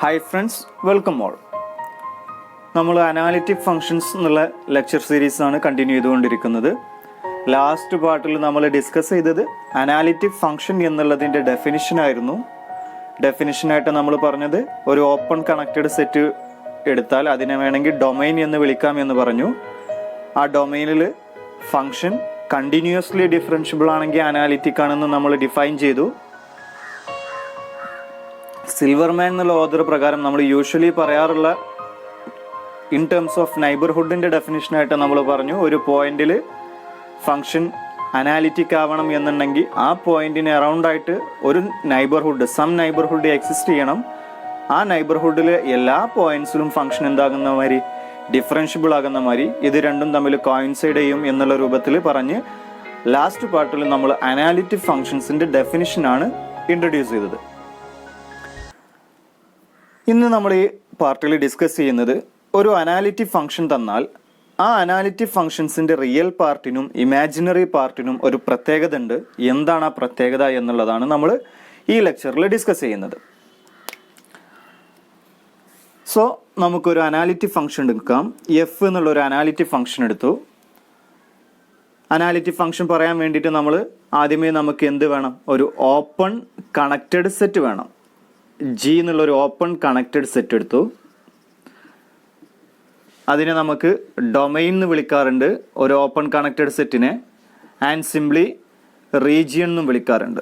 Hi friends, welcome all. നമ്മൾ analytic functions എന്നുള്ള lecture സീരീസാണ് continue ചെയ്തുകൊണ്ടിരിക്കുന്നത്. ലാസ്റ്റ് പാർട്ടിൽ നമ്മൾ ഡിസ്കസ് ചെയ്തത് അനാലിറ്റിക് ഫങ്ഷൻ എന്നുള്ളതിൻ്റെ ഡെഫിനിഷനായിരുന്നു. ഡെഫിനിഷനായിട്ട് നമ്മൾ പറഞ്ഞത് ഒരു ഓപ്പൺ കണക്റ്റഡ് സെറ്റ് എടുത്താൽ അതിനെ വേണമെങ്കിൽ ഡൊമൈൻ എന്ന് വിളിക്കാം എന്ന് പറഞ്ഞു. ആ ഡൊമൈനിൽ ഫങ്ഷൻ കണ്ടിന്യൂസ്ലി ഡിഫറൻഷ്യബിൾ ആണെങ്കിൽ അനാലിറ്റിക് ആണെന്ന് നമ്മൾ ഡിഫൈൻ ചെയ്തു. സിൽവർമാൻ എന്നുള്ള ഓർഡർ പ്രകാരം നമ്മൾ യൂഷ്വലി പറയാറുള്ള ഇൻ ടേംസ് ഓഫ് നൈബർഹുഡിൻ്റെ ഡെഫിനിഷനായിട്ട് നമ്മൾ പറഞ്ഞു, ഒരു പോയിന്റിൽ ഫങ്ഷൻ അനാലിറ്റിക് ആവണം എന്നുണ്ടെങ്കിൽ ആ പോയിന്റിന് അറൗണ്ടായിട്ട് ഒരു നൈബർഹുഡ്, സം നൈബർഹുഡ് എക്സിസ്റ്റ് ചെയ്യണം. ആ നൈബർഹുഡിൽ എല്ലാ പോയിന്റ്സിലും ഫങ്ഷൻ എന്താകുന്ന മാതിരി, ഡിഫറൻഷ്യബിൾ ആകുന്ന മാതിരി ഇത് രണ്ടും തമ്മിൽ കോയിൻസൈഡ് ചെയ്യും എന്നുള്ള രൂപത്തിൽ പറഞ്ഞ് ലാസ്റ്റ് പാർട്ടിൽ നമ്മൾ അനാലിറ്റിക് ഫങ്ഷൻസിൻ്റെ ഡെഫിനിഷനാണ് ഇൻട്രൊഡ്യൂസ് ചെയ്തത്. ഇന്ന് നമ്മൾ ഈ പാർട്ടിൽ ഡിസ്കസ് ചെയ്യുന്നത്, ഒരു അനാലിറ്റിക് ഫംഗ്ഷൻ തന്നാൽ ആ അനാലിറ്റിക് ഫംഗ്ഷൻസിൻ്റെ റിയൽ പാർട്ടിനും ഇമാജിനറി പാർട്ടിനും ഒരു പ്രത്യേകത ഉണ്ട്. എന്താണ് ആ പ്രത്യേകത എന്നുള്ളതാണ് നമ്മൾ ഈ ലെക്ചറിൽ ഡിസ്കസ് ചെയ്യുന്നത്. സോ നമുക്കൊരു അനാലിറ്റിക് ഫംഗ്ഷൻ എടുക്കാം. എഫ് എന്നുള്ളൊരു അനാലിറ്റിക് ഫംഗ്ഷൻ എടുത്തു. അനാലിറ്റിക് ഫംഗ്ഷൻ പറയാൻ വേണ്ടിയിട്ട് നമ്മൾ ആദ്യമേ നമുക്ക് എന്ത് വേണം? ഒരു ഓപ്പൺ കണക്റ്റഡ് സെറ്റ് വേണം. ജി എന്നുള്ളൊരു ഓപ്പൺ കണക്റ്റഡ് സെറ്റ് എടുത്തു. അതിനെ നമുക്ക് ഡൊമൈൻ എന്ന് വിളിക്കാറുണ്ട്, ഒരു ഓപ്പൺ കണക്റ്റഡ് സെറ്റിനെ, ആൻഡ് സിംപ്ലി റീജിയൻ എന്നും വിളിക്കാറുണ്ട്.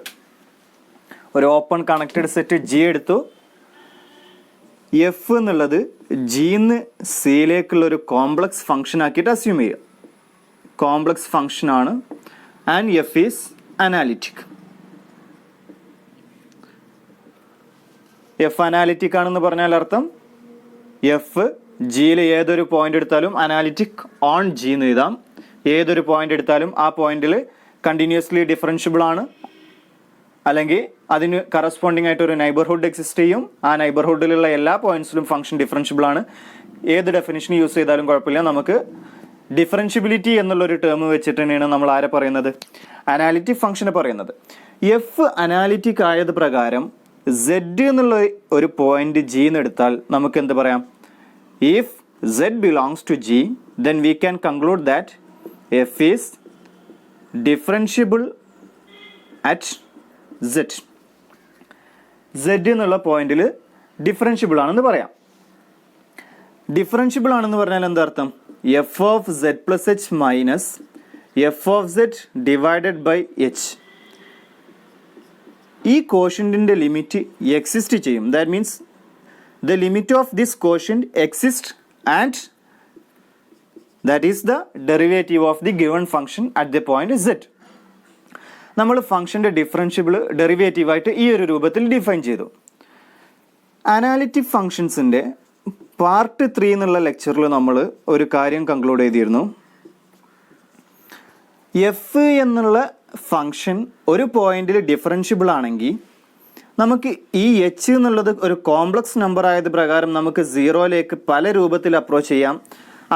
ഒരു ഓപ്പൺ കണക്റ്റഡ് സെറ്റ് ജി എടുത്തു. എഫ് എന്നുള്ളത് ജിന്ന് സിയിലേക്കുള്ളൊരു കോംപ്ലക്സ് ഫംഗ്ഷൻ ആക്കിയിട്ട് അസ്യൂം ചെയ്യുക. കോംപ്ലക്സ് ഫംഗ്ഷനാണ് and F is analytic. F analytic ആണെന്ന് പറഞ്ഞാൽ അർത്ഥം എഫ് ജിയിൽ ഏതൊരു പോയിന്റ് എടുത്താലും അനാലിറ്റിക് ഓൺ ജി എന്ന് എഴുതാം. ഏതൊരു പോയിന്റ് എടുത്താലും ആ പോയിന്റിൽ കണ്ടിന്യൂസ്ലി ഡിഫറൻഷ്യബിൾ ആണ്, അല്ലെങ്കിൽ അതിന് കറസ്പോണ്ടിങ് ആയിട്ട് ഒരു നൈബർഹുഡ് എക്സിസ്റ്റ് ചെയ്യും. ആ നൈബർഹുഡിലുള്ള എല്ലാ പോയിന്റ്സിലും ഫംഗ്ഷൻ ഡിഫറൻഷ്യബിൾ ആണ്. ഏത് ഡെഫിനിഷൻ യൂസ് ചെയ്താലും കുഴപ്പമില്ല. നമുക്ക് ഡിഫറൻഷ്യബിലിറ്റി എന്നുള്ളൊരു ടേം വെച്ചിട്ട് തന്നെയാണ് നമ്മൾ ആരെ പറയുന്നത്? അനാലിറ്റിക് ഫംഗ്ഷനെ പറയുന്നത്. എഫ് അനാലിറ്റിക് ആയത് പ്രകാരം Z എന്നുള്ള ഒരു പോയിന്റ് ജി എന്ന് എടുത്താൽ നമുക്ക് എന്ത് പറയാം? If Z belongs to G, then we can conclude that F is differentiable at Z. Z എന്നുള്ള പോയിന്റിൽ ഡിഫറൻഷ്യബിൾ ആണെന്ന് പറയാം. ഡിഫറൻഷ്യബിൾ ആണെന്ന് പറഞ്ഞാൽ എന്താ അർത്ഥം? F of Z plus H minus F of Z divided by H. ഈ കോഷ്യന്റിൻ്റെ ലിമിറ്റ് എക്സിസ്റ്റ് ചെയ്യും. That means the limit of this quotient exist and that is the derivative of the given function at the point Z. നമ്മൾ ഫംഗ്ഷൻ്റെ differentiable ഡെറിവേറ്റീവായിട്ട് ഈ ഒരു രൂപത്തിൽ define ചെയ്തു. Analytic ഫംഗ്ഷൻസിൻ്റെ part 3 എന്നുള്ള ലെക്ചറിൽ നമ്മൾ ഒരു കാര്യം കൺക്ലൂഡ് ചെയ്തിരുന്നു. എഫ് എന്നുള്ള ഫംഗ്ഷൻ ഒരു പോയിന്റിൽ ഡിഫറൻഷ്യബിൾ ആണെങ്കിൽ നമുക്ക് ഈ എച്ച് എന്നുള്ളത് ഒരു കോംപ്ലക്സ് നമ്പർ ആയത് പ്രകാരം നമുക്ക് സീറോയിലേക്ക് പല രൂപത്തിൽ അപ്രോച്ച് ചെയ്യാം.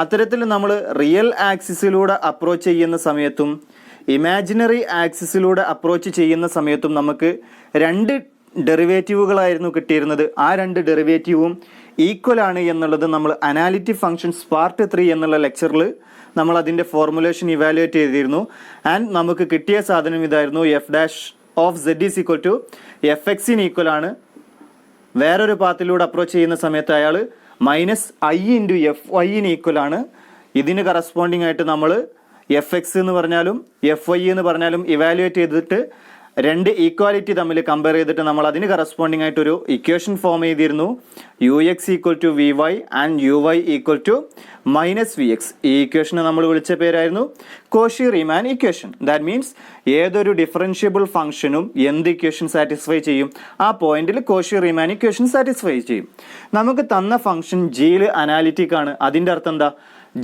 അത്തരത്തിൽ നമ്മൾ റിയൽ ആക്സിസിലൂടെ അപ്രോച്ച് ചെയ്യുന്ന സമയത്തും ഇമാജിനറി ആക്സിസിലൂടെ അപ്രോച്ച് ചെയ്യുന്ന സമയത്തും നമുക്ക് രണ്ട് ഡെറിവേറ്റീവുകളായിരുന്നു കിട്ടിയിരുന്നത്. ആ രണ്ട് ഡെറിവേറ്റീവും ഈക്വൽ ആണ് എന്നുള്ളത് നമ്മൾ അനാലിറ്റിക് ഫംഗ്ഷൻസ് പാർട്ട് 3 എന്നുള്ള ലെക്ചറിൽ നമ്മൾ അതിൻ്റെ ഫോർമുലേഷൻ ഇവാലുവേറ്റ് ചെയ്തിരുന്നു. ആൻഡ് നമുക്ക് കിട്ടിയ സാധനം ഇതായിരുന്നു, F dash of Z is equal to F എക്സിന് ഈക്വൽ ആണ്. വേറൊരു പാത്തിലൂടെ അപ്രോച്ച് ചെയ്യുന്ന സമയത്ത് അയാൾ മൈനസ് ഐ ഇൻറ്റു എഫ് വൈന് ഈക്വൽ ആണ്. ഇതിന് കറസ്പോണ്ടിങ് ആയിട്ട് നമ്മൾ എഫ് എക്സ് എന്ന് പറഞ്ഞാലും എഫ് വൈ എന്ന് പറഞ്ഞാലും ഇവാലുവേറ്റ് ചെയ്തിട്ട് രണ്ട് ഈക്വാലിറ്റി തമ്മിൽ കമ്പയർ ചെയ്തിട്ട് നമ്മൾ അതിന് കറസ്പോണ്ടിങ് ആയിട്ടൊരു ഇക്വേഷൻ ഫോം ചെയ്തിരുന്നു. U X equal to V Y and U Y equal to minus V X. ഈ ഇക്വേഷനെ നമ്മൾ വിളിച്ച പേരായിരുന്നു Cauchy Riemann equation. That means ഏതൊരു ഡിഫറൻഷ്യബിൾ ഫംഗ്ഷനും എന്ത് ഇക്വേഷൻ സാറ്റിസ്ഫൈ ചെയ്യും? ആ പോയിന്റിൽ കോഷി റീമാൻ ഇക്വേഷൻ സാറ്റിസ്ഫൈ ചെയ്യും. നമുക്ക് തന്ന ഫംഗ്ഷൻ ജിയിൽ അനാലിറ്റിക് ആണ്. അതിൻ്റെ അർത്ഥം എന്താ?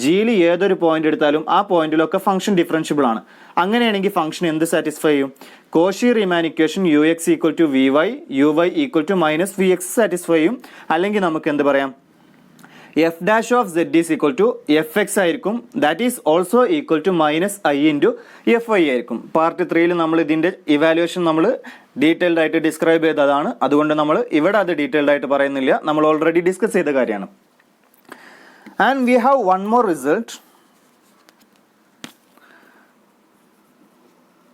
ജിയിൽ ഏതൊരു പോയിന്റ് എടുത്താലും ആ പോയിന്റിലൊക്കെ ഫംഗ്ഷൻ ഡിഫറൻഷ്യബിൾ ആണ്. അങ്ങനെയാണെങ്കിൽ ഫംഗ്ഷൻ എന്ത് സാറ്റിസ്ഫൈ ചെയ്യും? Cauchy Riemann equation u X equal to V y u Y equal to minus V x satisfy ചെയ്യും. അല്ലെങ്കിൽ നമുക്ക് എന്ത് പറയാം? F dash of Z is equal to f x ആയിരിക്കും. That is also equal to minus I into f i ആയിരിക്കും. Part 3 നമ്മൾ ഇതിൻ്റെ evaluation നമ്മൾ ഡീറ്റെയിൽഡ് ആയിട്ട് ഡിസ്ക്രൈബ് ചെയ്തതാണ്. അതുകൊണ്ട് നമ്മൾ ഇവിടെ അത് ഡീറ്റെയിൽഡ് ആയിട്ട് പറയുന്നില്ല, നമ്മൾ ഓൾറെഡി ഡിസ്കസ് ചെയ്ത കാര്യമാണ്. And we have one more result.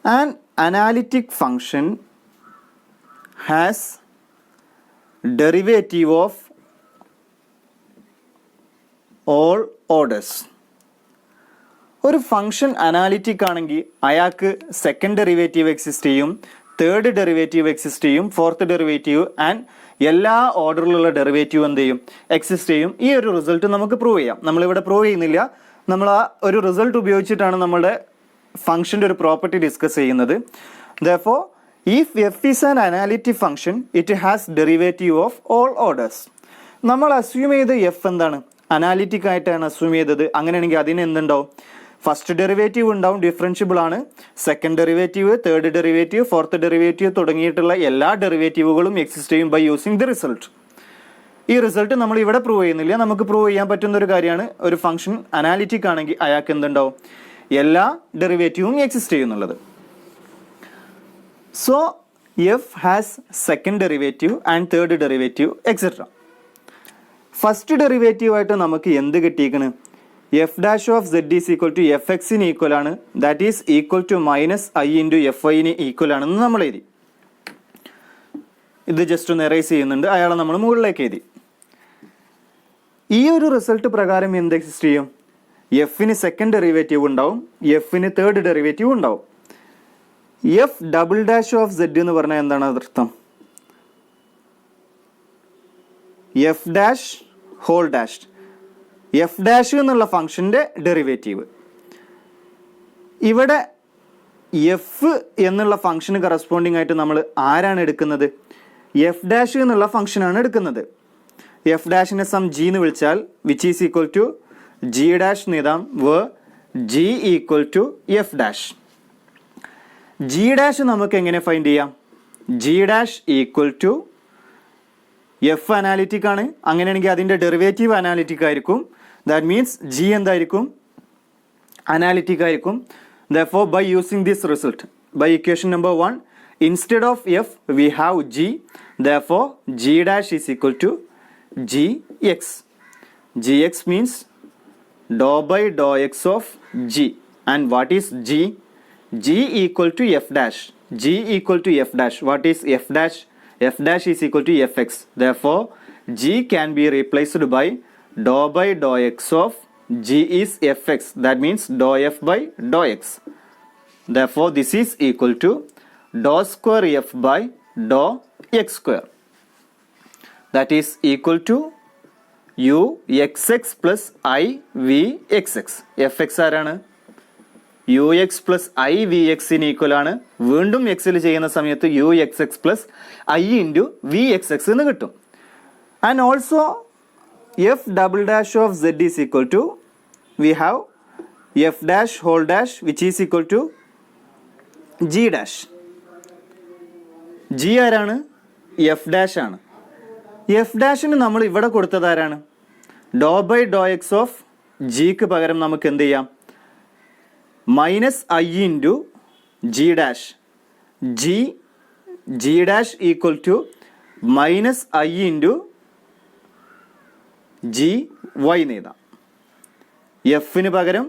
An analytic function has derivative of all orders. ഒരു ഫംഗ്ഷൻ അനാലിറ്റിക് ആണെങ്കിൽ അയാൾക്ക് സെക്കൻഡ് ഡെറിവേറ്റീവ് എക്സിസ്റ്റ് ചെയ്യും, തേർഡ് ഡെറിവേറ്റീവ് എക്സിസ്റ്റ് ചെയ്യും, ഫോർത്ത് ഡെറിവേറ്റീവ് ആൻഡ് എല്ലാ ഓർഡറിലുള്ള ഡെറിവേറ്റീവ് എന്ത് ചെയ്യും, എക്സിസ്റ്റ് ചെയ്യും. ഈ ഒരു റിസൾട്ട് നമുക്ക് പ്രൂവ് ചെയ്യാം. നമ്മളിവിടെ പ്രൂവ് ചെയ്യുന്നില്ല, നമ്മൾ ആ ഒരു റിസൾട്ട് ഉപയോഗിച്ചിട്ടാണ് നമ്മുടെ ഫംഗ്ഷൻ്റെ ഒരു പ്രോപ്പർട്ടി ഡിസ്കസ് ചെയ്യുന്നത്. Therefore, if f is an analytic function, it has derivative of all orders. നമ്മൾ അസ്യൂം ചെയ്ത എഫ് എന്താണ്, അനാലിറ്റിക് ആയിട്ടാണ് അസ്യൂം ചെയ്തത്. അങ്ങനെയാണെങ്കിൽ അതിന് എന്തുണ്ടാവും, ഫസ്റ്റ് ഡെറിവേറ്റീവ് ഉണ്ടാവും, ഡിഫറൻഷ്യബിൾ ആണ്. Second derivative, third derivative, fourth derivative തുടങ്ങിയിട്ടുള്ള എല്ലാ ഡെറിവേറ്റീവുകളും എക്സിസ്റ്റ് ചെയ്യും ബൈ യൂസിങ് ദി റിസൾട്ട്. ഈ റിസൾട്ട് നമ്മൾ ഇവിടെ പ്രൂവ് ചെയ്യുന്നില്ല, നമുക്ക് പ്രൂവ് ചെയ്യാൻ പറ്റുന്ന ഒരു കാര്യമാണ്. ഒരു ഫംഗ്ഷൻ അനാലിറ്റിക് ആണെങ്കിൽ അയാൾക്ക് എന്തുണ്ടാവും, എല്ലാ ഡെറിവേറ്റീവും എക്സിസ്റ്റ് ചെയ്യുന്നുള്ളത്. So F has second derivative and third derivative etcetera. First derivative ആയിട്ട് നമുക്ക് എന്ത് കിട്ടിയിരിക്കണ്, F dash of Z is equal to F എക്സിന് ഈക്വൽ ആണ്. That is equal to minus I into F ഐന് ഈക്വൽ ആണെന്ന് നമ്മൾ എഴുതി. ഇത് ജസ്റ്റ് ഒന്ന് എറേസ് ചെയ്യുന്നുണ്ട്, അയാളെ നമ്മൾ മുകളിലേക്ക് എഴുതി. ഈ ഒരു റിസൾട്ട് പ്രകാരം എന്ത് എക്സിസ്റ്റ് ചെയ്യും, എഫിന് സെക്കൻഡ് ഡെറിവേറ്റീവ് ഉണ്ടാവും, എഫിന് തേർഡ് ഡെറിവേറ്റീവ് ഉണ്ടാവും. F double dash of Z എന്ന് പറഞ്ഞാൽ എന്താണ് അർത്ഥം, F dash whole dash, F dash എന്നുള്ള ഫംഗ്ഷൻ്റെ ഡെറിവേറ്റീവ്. ഇവിടെ എഫ് എന്നുള്ള ഫംഗ്ഷന് കറസ്പോണ്ടിങ് ആയിട്ട് നമ്മൾ ആരാണ് എടുക്കുന്നത്, എഫ് ഡാഷ് എന്നുള്ള ഫംഗ്ഷനാണ് എടുക്കുന്നത്. എഫ് ഡാഷിനെ സം ജി എന്ന് വിളിച്ചാൽ which is equal to G dash എഴുതാം, G equal to F dash. G dash നമുക്ക് എങ്ങനെ ഫൈൻഡ് ചെയ്യാം, G dash equal to F analytic ആണ്. അങ്ങനെയാണെങ്കിൽ അതിൻ്റെ ഡെറിവേറ്റീവ് അനാലിറ്റിക് ആയിരിക്കും. ദാറ്റ് മീൻസ് ജി എന്തായിരിക്കും, അനാലിറ്റിക് ആയിരിക്കും. Therefore, by using this result, by equation number 1, instead of f we have g. Therefore, g dash is equal to gx. Gx means dou by dou x of g. And what is g? G equal to f dash. G equal to f dash. What is f dash? F dash is equal to fx. Therefore, g can be replaced by dou by dou x of g is fx. That means dou f by dou x. Therefore, this is equal to dou square f by dou x square. That is equal to u xx plus I v xx. fx ആരാണ്, ux plus I vx ന് equal ആണ്. വീണ്ടും എക്സിൽ ചെയ്യുന്ന സമയത്ത് u xx plus I into vxx എന്ന് കിട്ടും. And also f double dash of z is equal to, we have f dash whole dash which is equal to g dash. g ആരാണ്, f dash ആണ്. f ഡാഷിന് നമ്മൾ ഇവിടെ കൊടുത്തത് ആരാണ്, doh by Dr X of ജിക്ക് പകരം നമുക്ക് എന്ത് ചെയ്യാം, minus I into G dash. G dash equal to minus I into G Y എന്ന് എഴുതാം. എഫിന് പകരം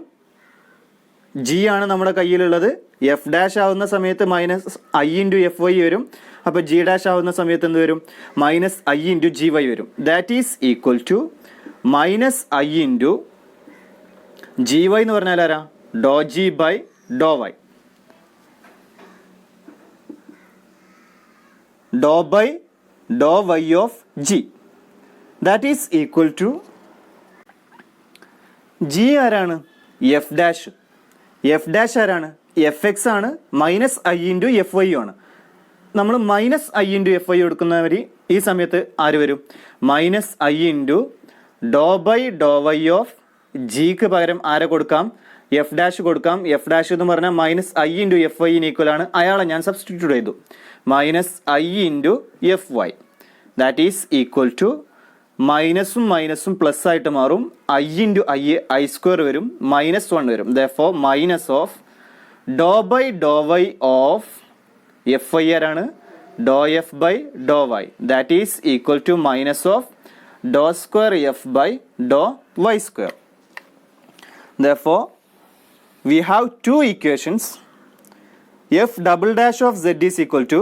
ജി ആണ് നമ്മുടെ കയ്യിലുള്ളത്. എഫ് ഡാഷ് ആവുന്ന സമയത്ത് minus I into F Y വരും. അപ്പോൾ ജി ഡാഷ് ആവുന്ന സമയത്ത് എന്ത് വരും, minus I into G Y വരും. That is equal to minus I into G Y എന്ന് പറഞ്ഞാൽ ആരാ, ഡോ ജി ബൈ ഡോ വൈ. ഡോ by Dr Y of G. That is equal to G ആരാണ്, എഫ് ഡാഷ്. എഫ് ഡാഷ് ആരാണ്, F X ആണ്. Minus I into F Y ആണ്. നമ്മൾ minus I into f I കൊടുക്കുന്നവർ ഈ സമയത്ത് ആര് വരും, മൈനസ് ഐ ഇൻറ്റു ഡോ ബൈ ഡോ വൈ ഓഫ് ജിക്ക് പകരം ആരെ കൊടുക്കാം, എഫ് ഡാഷ് കൊടുക്കാം. എഫ് ഡാഷ് എന്ന് പറഞ്ഞാൽ മൈനസ് ഐ ഇൻറ്റു എഫ് വൈന് ഈക്വൽ ആണ്. അയാളെ ഞാൻ സബ്സ്റ്റിറ്റ്യൂട്ട് ചെയ്തു, minus I into F Y. That is equal to മൈനസും മൈനസും പ്ലസ് ആയിട്ട് മാറും. ഐ ഇൻറ്റു ഐ സ്ക്വയർ വരും, -1 വരും. ദെർഫോർ മൈനസ് ഓഫ് ഡോ by Dr Y of F I ആരാണ്, doh f by Dr Y, that is equal to minus of Dr square F by Dr Y square. Therefore, we have two equations. F double dash of z is equal to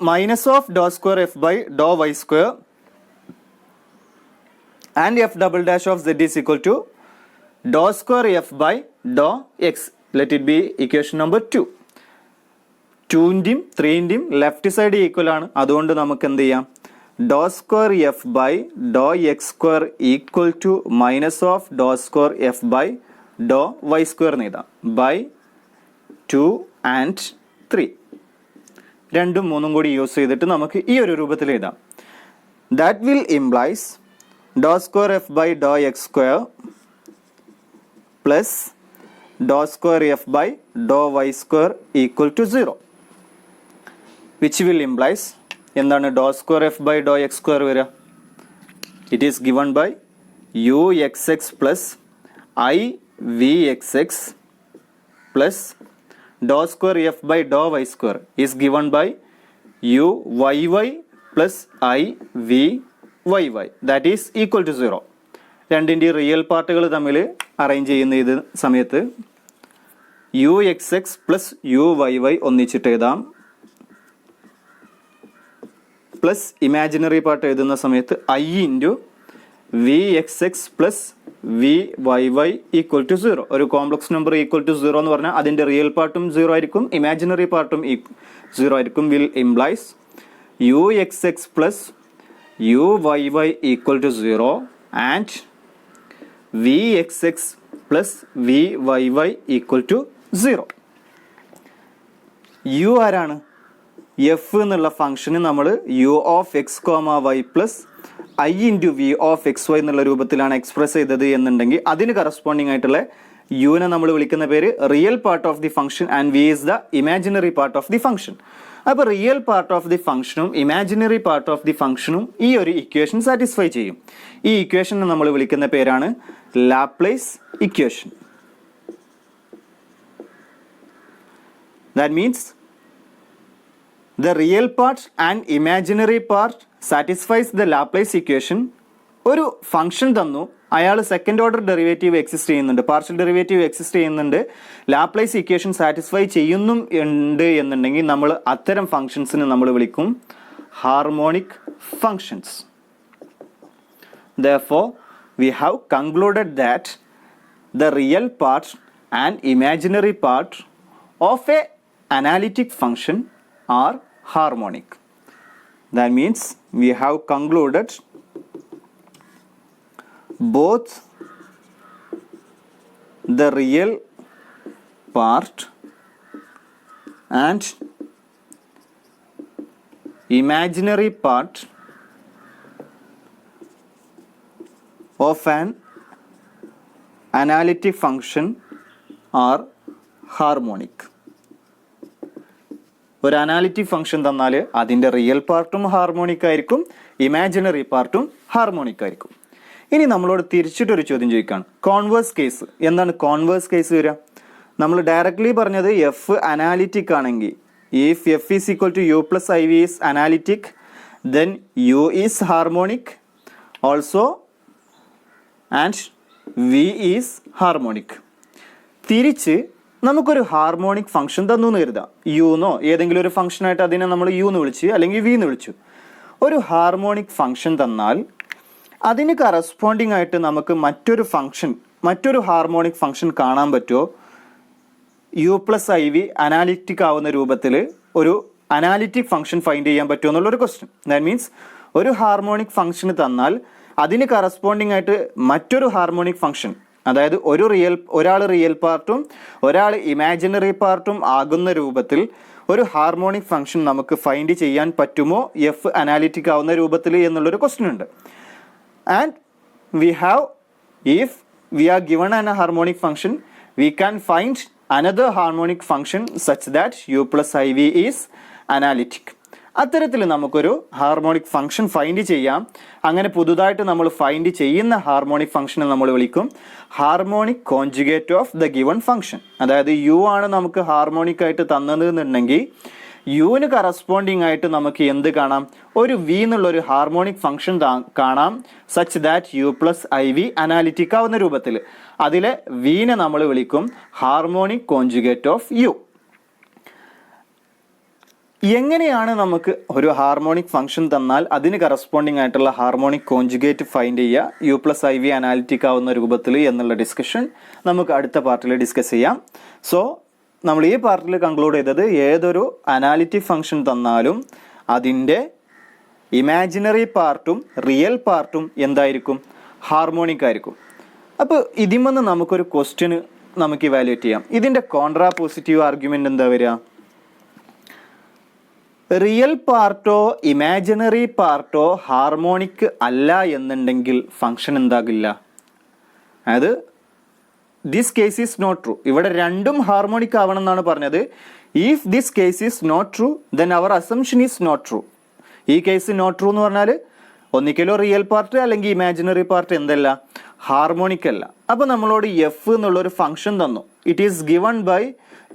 minus of dou square f by dou y square, and f double dash of z is equal to dou square f by dou x. Let it be equation number 2. 2ൻ്റെയും 3ൻ്റെയും left side equal ആണ്. അതുകൊണ്ട് നമുക്ക് എന്ത് ചെയ്യാം, ഡോ square F by Dr X square equal to minus of Dr square F by Dr Y square എന്ന് എഴുതാം. ബൈ 2 and 3 രണ്ടും മൂന്നും കൂടി യൂസ് ചെയ്തിട്ട് നമുക്ക് ഈ ഒരു രൂപത്തിൽ എഴുതാം. ദാറ്റ് വിൽ ഇംപ്ലൈസ് ഡോ square F by Dr X square plus ഡോ square F by Dr Y square equal to 0, which will implies എന്താണ്, ഡോ square F by Dr X square വരിക, it is given by U X X plus I V X X plus ഡോ square F by Dr Y square is given by U Y Y plus I V Y Y, that is equal to 0. രണ്ടിൻ്റെ real പാർട്ടുകൾ തമ്മിൽ arrange ചെയ്യുന്ന ഇത് സമയത്ത് U X X plus U Y Y ഒന്നിച്ചിട്ട് എഴുതാം, plus imaginary part എഴുതുന്ന സമയത്ത് I into V X X plus V Y Y equal to 0. ഒരു കോംപ്ലക്സ് നമ്പർ ഈക്വൽ ടു 0 എന്ന് പറഞ്ഞാൽ അതിൻ്റെ റിയൽ പാർട്ടും 0 ആയിരിക്കും, ഇമാജിനറി പാർട്ടും 0 ആയിരിക്കും. Will implies U X X plus U Y Y equal to 0 and V X X plus V Y Y equal to 0. U ആരാണ്, F എന്നുള്ള ഫംഗ്ഷന് നമ്മൾ U of X comma Y plus I into V of X Y എന്നുള്ള രൂപത്തിലാണ് express ചെയ്തത് എന്നുണ്ടെങ്കിൽ അതിന് corresponding ആയിട്ടുള്ള യുവിനെ നമ്മൾ വിളിക്കുന്ന പേര് real part of the function and V is the imaginary part of the function. അപ്പോൾ റിയൽ പാർട്ട് ഓഫ് ദി ഫംഗ്ഷനും ഇമാജിനറി പാർട്ട് ഓഫ് ദി ഫംഗ്ഷനും ഈ ഒരു ഇക്വേഷൻ സാറ്റിസ്ഫൈ ചെയ്യും. ഈ ഇക്വേഷനെ നമ്മൾ വിളിക്കുന്ന പേരാണ് Laplace equation. That means the real part and imaginary part satisfies the Laplace equation. ഒരു ഫംഗ്ഷൻ തന്നു, അയാൾ സെക്കൻഡ് ഓർഡർ ഡെറിവേറ്റീവ് എക്സിസ്റ്റ് ചെയ്യുന്നുണ്ട്, പാർഷ്യൽ ഡെറിവേറ്റീവ് എക്സിസ്റ്റ് ചെയ്യുന്നുണ്ട്, ലാപ്ലേസ് ഇക്വേഷൻ സാറ്റിസ്ഫൈ ചെയ്യുന്നുണ്ട് എന്നുണ്ടെങ്കിൽ നമ്മൾ അത്തരം ഫംഗ്ഷൻസിന് നമ്മൾ വിളിക്കും harmonic functions. Therefore, we have concluded that the real part and imaginary part of a analytic function are harmonic. That means we have concluded both the real part and imaginary part of an analytic function are harmonic. ഒരു analytic function തന്നാൽ അതിൻ്റെ real പാർട്ടും harmonic ആയിരിക്കും, imaginary പാർട്ടും harmonic ആയിരിക്കും. ഇനി നമ്മളോട് തിരിച്ചിട്ടൊരു ചോദ്യം ചോദിക്കുകയാണ്, കോൺവേഴ്സ് കേസ്. എന്താണ് കോൺവേഴ്സ് കേസ് വരിക? നമ്മൾ ഡയറക്റ്റ്ലി പറഞ്ഞത് എഫ് അനാലിറ്റിക് ആണെങ്കിൽ, if F is equal to U plus I V is analytic, then U is harmonic also and V is harmonic. തിരിച്ച് നമുക്കൊരു ഹാർമോണിക് ഫംഗ്ഷൻ തന്നു എന്ന് കരുതാം, യുന്നോ ഏതെങ്കിലും ഒരു ഫംഗ്ഷനായിട്ട് അതിനെ നമ്മൾ യു എന്ന് വിളിച്ചു അല്ലെങ്കിൽ വി എന്ന് വിളിച്ചു. ഒരു ഹാർമോണിക് ഫംഗ്ഷൻ തന്നാൽ അതിന് കറസ്പോണ്ടിങ് ആയിട്ട് നമുക്ക് മറ്റൊരു ഹാർമോണിക് ഫംഗ്ഷൻ കാണാൻ പറ്റുമോ? U plus I V analytic ആവുന്ന രൂപത്തിൽ ഒരു അനാലിറ്റിക് ഫംഗ്ഷൻ ഫൈൻഡ് ചെയ്യാൻ പറ്റുമോ എന്നുള്ളൊരു ക്വസ്റ്റ്യൻ. ദാറ്റ് മീൻസ് ഒരു ഹാർമോണിക് ഫംഗ്ഷന് തന്നാൽ അതിന് കറസ്പോണ്ടിങ് ആയിട്ട് മറ്റൊരു ഹാർമോണിക് ഫംഗ്ഷൻ, അതായത് ഒരാൾ റിയൽ പാർട്ടും ഒരാൾ ഇമാജിനറി പാർട്ടും ആകുന്ന രൂപത്തിൽ ഒരു ഹാർമോണിക് ഫംഗ്ഷൻ നമുക്ക് ഫൈൻഡ് ചെയ്യാൻ പറ്റുമോ എഫ് അനാലിറ്റിക് ആവുന്ന രൂപത്തിൽ എന്നുള്ളൊരു ക്വസ്റ്റ്യൻ ഉണ്ട്. And if we are given an harmonic function, we can find another harmonic function such that u plus iv is analytic. അത്തരത്തിൽ നമുക്കൊരു ഹാർമോണിക് ഫംഗ്ഷൻ ഫൈൻഡ് ചെയ്യാം. അങ്ങനെ പുതുതായിട്ട് നമ്മൾ ഫൈൻഡ് ചെയ്യുന്ന ഹാർമോണിക് ഫംഗ്ഷനെ നമ്മൾ വിളിക്കും harmonic conjugate of the given function. അതായത് യു ആണ് നമുക്ക് ഹാർമോണിക് ആയിട്ട് തന്നതെന്നുണ്ടെങ്കിൽ യുവിന് കറസ്പോണ്ടിങ് ആയിട്ട് നമുക്ക് എന്ത് കാണാം, ഒരു വി എന്നുള്ളൊരു ഹാർമോണിക് ഫംഗ്ഷൻ കാണാം such that U plus I V analytic ആവുന്ന രൂപത്തിൽ. അതിലെ വിനെ നമ്മൾ വിളിക്കും ഹാർമോണിക് കോൺജുഗേറ്റ് ഓഫ് യു. എങ്ങനെയാണ് നമുക്ക് ഒരു ഹാർമോണിക് ഫംഗ്ഷൻ തന്നാൽ അതിന് കറസ്പോണ്ടിങ് ആയിട്ടുള്ള ഹാർമോണിക് കോൺജുഗേറ്റ് ഫൈൻഡ് ചെയ്യുക U plus I V analytic ആവുന്ന രൂപത്തിൽ എന്നുള്ള ഡിസ്കഷൻ നമുക്ക് അടുത്ത പാർട്ടിൽ ഡിസ്കസ് ചെയ്യാം. സോ നമ്മൾ ഈ പാർട്ടിൽ കൺക്ലൂഡ് ചെയ്തത് ഏതൊരു അനാലിറ്റിക് ഫംഗ്ഷൻ തന്നാലും അതിൻ്റെ ഇമാജിനറി പാർട്ടും റിയൽ പാർട്ടും എന്തായിരിക്കും, ഹാർമോണിക് ആയിരിക്കും. അപ്പോൾ ഇതിമെന്ന് നമുക്കൊരു ക്വസ്റ്റ്യന് നമുക്ക് ഇവാലുവേറ്റ് ചെയ്യാം. ഇതിൻ്റെ കോൺട്രാ പോസിറ്റീവ് ആർഗ്യുമെൻ്റ് എന്താ വരിക, റിയൽ പാർട്ടോ ഇമാജിനറി പാർട്ടോ ഹാർമോണിക് അല്ല എന്നുണ്ടെങ്കിൽ ഫംഗ്ഷൻ എന്താകില്ല. അതായത് this case is not true. ഇവിടെ രണ്ടും ഹാർമോണിക് ആവണം എന്നാണ് പറഞ്ഞത്. If this case is not true then our assumption is not true. ഈ കേസ് നോട്ട് ട്രൂ എന്ന് പറഞ്ഞാൽ ഒന്നിക്കലോ റിയൽ പാർട്ട് അല്ലെങ്കിൽ ഇമാജിനറി പാർട്ട് എന്തല്ല, ഹാർമോണിക് അല്ല. അപ്പോൾ നമ്മളോട് എഫ് എന്നുള്ളൊരു ഫംഗ്ഷൻ തന്നു. It is given by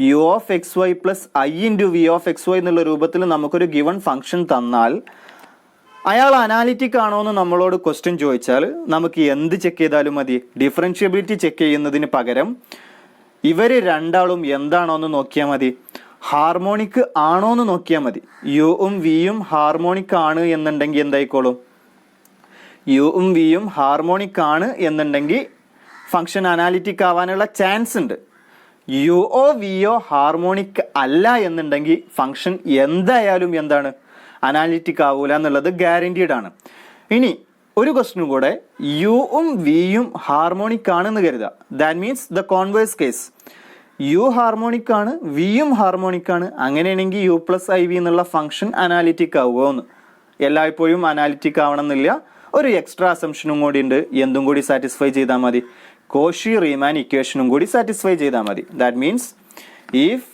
U of X Y plus I into V of X Y എന്നുള്ള രൂപത്തിൽ നമുക്കൊരു ഗിവൺ ഫംഗ്ഷൻ തന്നാൽ അയാൾ അനാലിറ്റിക് ആണോ എന്ന് നമ്മളോട് ക്വസ്റ്റ്യൻ ചോദിച്ചാൽ നമുക്ക് എന്ത് ചെക്ക് ചെയ്താലും മതി. ഡിഫറൻഷ്യബിലിറ്റി ചെക്ക് ചെയ്യുന്നതിന് പകരം ഇവർ രണ്ടാളും എന്താണോ എന്ന് നോക്കിയാൽ മതി, ഹാർമോണിക് ആണോ എന്ന് നോക്കിയാൽ മതി. യുവും വിയും ഹാർമോണിക് ആണ് എന്നുണ്ടെങ്കിൽ എന്തായിക്കോളും, യുവും വിയും ഹാർമോണിക് ആണ് എന്നുണ്ടെങ്കിൽ ഫംഗ്ഷൻ അനാലിറ്റിക് ആവാനുള്ള ചാൻസ് ഉണ്ട്. യുഒ വിയോ ഹാർമോണിക് അല്ല എന്നുണ്ടെങ്കിൽ ഫംഗ്ഷൻ എന്തായാലും എന്താണ്, അനാലിറ്റിക് ആവൂല എന്നുള്ളത് ഗ്യാരണ്ടീഡ് ആണ്. ഇനി ഒരു ക്വസ്റ്റ്യനും കൂടെ, യുവും വിയും ഹാർമോണിക് ആണെന്ന് കരുതുക. That means the converse case, U harmonic ആണ് വിയും ഹാർമോണിക് ആണ്. അങ്ങനെയാണെങ്കിൽ യു പ്ലസ് ഐ വി എന്നുള്ള ഫംഗ്ഷൻ അനാലിറ്റിക് ആവുമോ എന്ന്. എല്ലായ്പ്പോഴും അനാലിറ്റിക് ആവണമെന്നില്ല. ഒരു എക്സ്ട്രാ അസംഷനും കൂടി ഉണ്ട്. എന്തും കൂടി സാറ്റിസ്ഫൈ ചെയ്താൽ മതി, കോഷി റീമാൻ ഇക്വേഷനും കൂടി സാറ്റിസ്ഫൈ ചെയ്താൽ മതി. That means if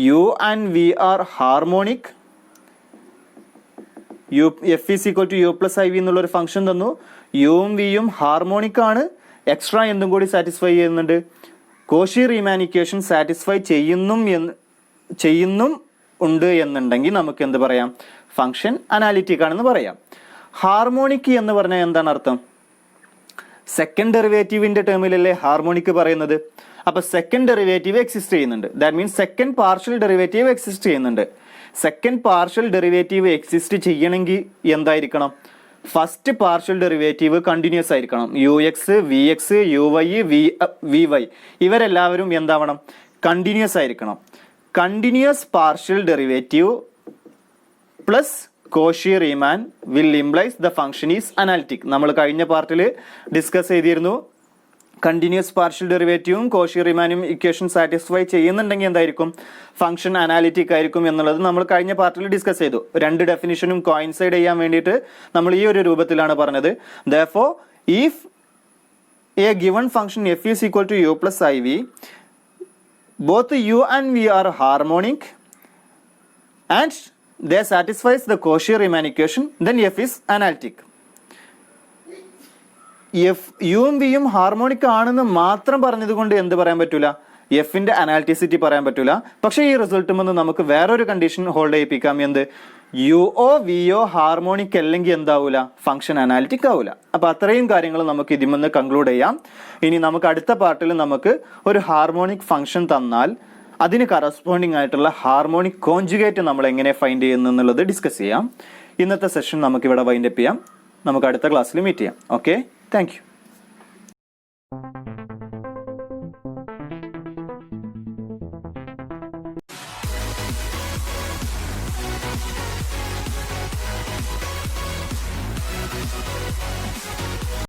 U and V are harmonic, U F is equal to U plus I V എന്നുള്ളൊരു ഫംഗ്ഷൻ തന്നു. യുവും വിയും ഹാർമോണിക് ആണ്, എക്സ്ട്രാ എന്തും കൂടി സാറ്റിസ്ഫൈ ചെയ്യുന്നുണ്ട്, കോഷി റീമാൻ ഇക്വേഷൻ സാറ്റിസ്ഫൈ ചെയ്യുന്നും ഉണ്ട് എന്നുണ്ടെങ്കിൽ നമുക്ക് എന്ത് പറയാം, ഫംഗ്ഷൻ അനാലിറ്റിക് ആണെന്ന് പറയാം. ഹാർമോണിക് എന്ന് പറഞ്ഞാൽ എന്താണ് അർത്ഥം, സെക്കൻഡ് ഡെറിവേറ്റീവിന്റെ ടേമിലല്ലേ ഹാർമോണിക് പറയുന്നത്. അപ്പൊ സെക്കൻഡ് ഡെറിവേറ്റീവ് എക്സിസ്റ്റ് ചെയ്യുന്നുണ്ട്. That means second partial derivative exist ചെയ്യുന്നുണ്ട്. സെക്കൻഡ് പാർഷ്യൽ ഡെറിവേറ്റീവ് എക്സിസ്റ്റ് ചെയ്യണമെങ്കിൽ എന്തായിരിക്കണം, ഫസ്റ്റ് പാർഷ്യൽ ഡെറിവേറ്റീവ് കണ്ടിന്യൂസ് ആയിരിക്കണം. U X, V X, U Y, V Y ഇവരെല്ലാവരും എന്താവണം, കണ്ടിന്യൂസ് ആയിരിക്കണം. Continuous partial derivative plus Cauchy Riemann will implies the function is analytic. നമ്മൾ കഴിഞ്ഞ പാർട്ടിൽ ഡിസ്കസ് ചെയ്തിരുന്നു. കണ്ടിന്യൂസ് പാർഷ്യൽ ഡെറിവേറ്റീവും കോഷി റീമാനും ഇക്വേഷൻ സാറ്റിസ്ഫൈ ചെയ്യുന്നുണ്ടെങ്കിൽ എന്തായിരിക്കും, ഫംഗ്ഷൻ അനാലിറ്റിക് ആയിരിക്കും എന്നുള്ളത് നമ്മൾ കഴിഞ്ഞ പാർട്ടിൽ ഡിസ്കസ് ചെയ്തു. രണ്ട് ഡെഫിനിഷനും കോയിൻസൈഡ് ചെയ്യാൻ വേണ്ടിയിട്ട് നമ്മൾ ഈ ഒരു രൂപത്തിലാണ് പറഞ്ഞത്. Therefore if a given function F is equal to U plus I V, both U and V are harmonic and they satisfies the Cauchy-Riemann equation, then f is analytic. എഫ് യുവും വിയും ഹാർമോണിക് ആണെന്ന് മാത്രം പറഞ്ഞത് കൊണ്ട് എന്ത് പറയാൻ പറ്റൂല, എഫിന്റെ അനാലിറ്റിസിറ്റി പറയാൻ പറ്റൂല. പക്ഷേ ഈ റിസൾട്ടും ഒന്ന് നമുക്ക് വേറൊരു കണ്ടീഷൻ ഹോൾഡ് ചെയ്യിപ്പിക്കാം. എന്ത്, യുഒ വിഒ ഹാർമോണിക് അല്ലെങ്കിൽ എന്താവൂല, ഫംഗ്ഷൻ അനാലിറ്റിക് ആവൂല. അപ്പൊ അത്രയും കാര്യങ്ങൾ നമുക്ക് ഇതിമെന്ന് കൺക്ലൂഡ് ചെയ്യാം. ഇനി നമുക്ക് അടുത്ത പാർട്ടിൽ നമുക്ക് ഒരു ഹാർമോണിക് ഫംഗ്ഷൻ തന്നാൽ അതിന് കറസ്പോണ്ടിങ് ആയിട്ടുള്ള ഹാർമോണിക് കോൺജുഗേറ്റ് നമ്മൾ എങ്ങനെ ഫൈൻഡ് ചെയ്യുന്നു എന്നുള്ളത് ഡിസ്കസ് ചെയ്യാം. ഇന്നത്തെ സെഷൻ നമുക്കിവിടെ വൈൻഡപ്പ് ചെയ്യാം. നമുക്ക് അടുത്ത ക്ലാസ്സിൽ മീറ്റ് ചെയ്യാം. Okay, thank you.